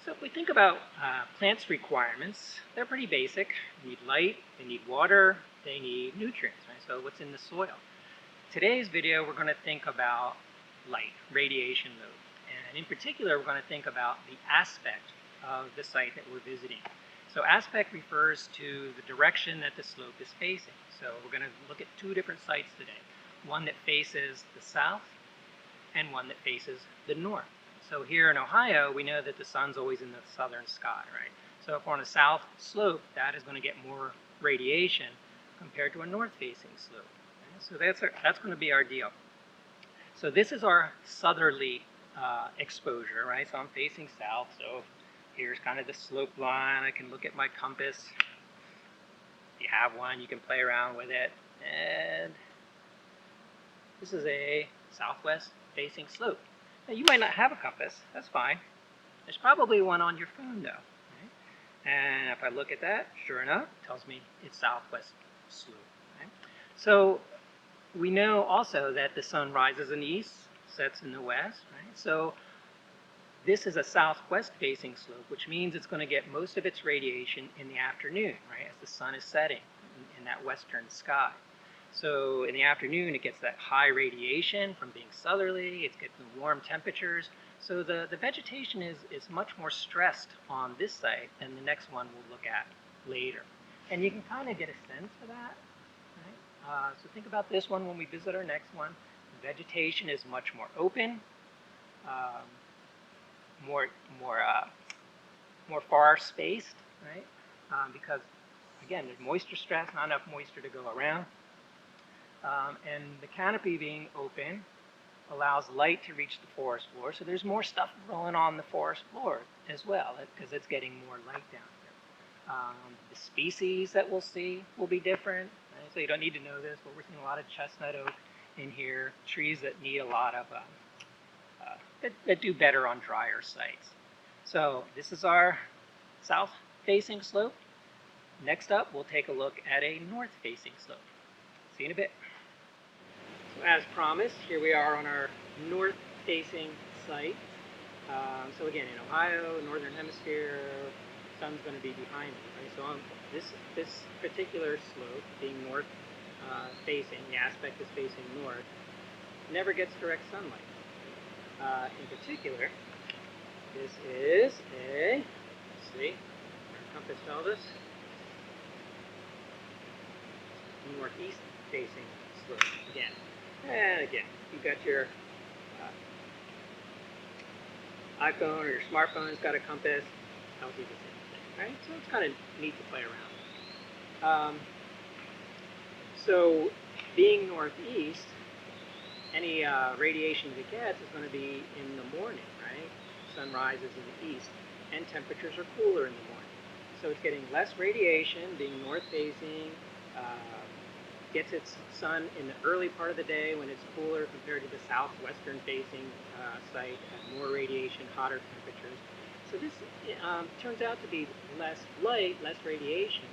So if we think about plants' requirements, they're pretty basic. They need light, they need water, they need nutrients, right? So what's in the soil? Today's video, we're going to think about light, radiation load. And in particular, we're going to think about the aspect of the site that we're visiting. So aspect refers to the direction that the slope is facing. So we're going to look at two different sites today. One that faces the south and one that faces the north. So here in Ohio, we know that the sun's always in the southern sky, right? So if we're on a south slope, that is going to get more radiation compared to a north-facing slope. Okay? So that's going to be our deal. So this is our southerly exposure, right? So I'm facing south, so here's kind of the slope line. I can look at my compass. If you have one, you can play around with it. And this is a southwest facing slope. Now, you might not have a compass. That's fine. There's probably one on your phone, though. Right? And if I look at that, sure enough, it tells me it's southwest slope. Right? So we know also that the sun rises in the east, sets in the west. Right? So this is a southwest facing slope, which means it's going to get most of its radiation in the afternoon, right, as the sun is setting in that western sky. So in the afternoon, it gets that high radiation from being southerly. It's getting warm temperatures. So the vegetation is much more stressed on this site than the next one we'll look at later. And you can kind of get a sense for that. Right? So think about this one when we visit our next one. The vegetation is much more open, more far spaced, right? Because again, there's moisture stress, not enough moisture to go around. And the canopy being open allows light to reach the forest floor. So there's more stuff growing on the forest floor as well, because it's getting more light down here. The species that we'll see will be different. Right? So you don't need to know this, but we're seeing a lot of chestnut oak in here, trees that need a lot of, that do better on drier sites. So this is our south-facing slope. Next up, we'll take a look at a north-facing slope. See you in a bit. So as promised, here we are on our north-facing site. So again, in Ohio, northern hemisphere, sun's going to be behind me. Right? So on this particular slope, being north-facing, the aspect is facing north, never gets direct sunlight. In particular, this is a, let's see, our compass tells us, northeast facing slope again. And again, you've got your iPhone or your smartphone has got a compass, tells you the same thing, right? So it's kind of neat to play around. So being northeast, any radiation that it gets is going to be in the morning, right? Sun rises in the east, and temperatures are cooler in the morning. So it's getting less radiation, being north-facing, gets its sun in the early part of the day when it's cooler compared to the southwestern facing site, has more radiation, hotter temperatures. So this turns out to be less light, less radiation,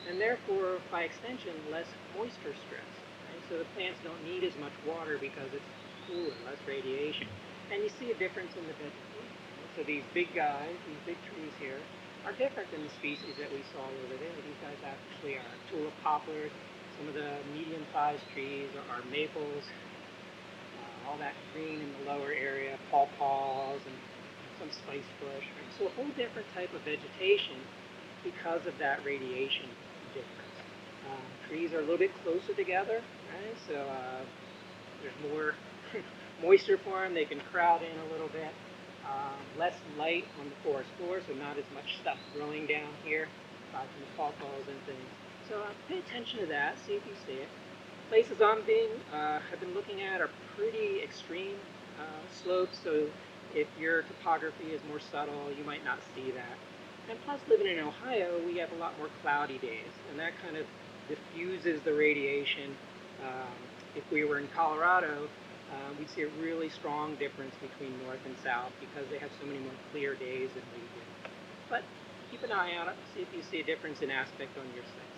and therefore, by extension, less moisture stress. Right? So the plants don't need as much water because it's cooler, less radiation. And you see a difference in the vegetation. So these big guys, these big trees here, are different than the species that we saw over there. These guys actually are tulip poplars. Some of the medium-sized trees are maples, all that green in the lower area, pawpaws, and some spice bush. Right? So a whole different type of vegetation because of that radiation difference. Trees are a little bit closer together, right? So there's more moisture for them. They can crowd in a little bit. Less light on the forest floor, so not as much stuff growing down here from the pawpaws and things. So pay attention to that, see if you see it. Places I've been looking at are pretty extreme slopes, so if your topography is more subtle, you might not see that. And plus, living in Ohio, we have a lot more cloudy days, and that kind of diffuses the radiation. If we were in Colorado, we'd see a really strong difference between north and south because they have so many more clear days than we do. But keep an eye on it, see if you see a difference in aspect on your site.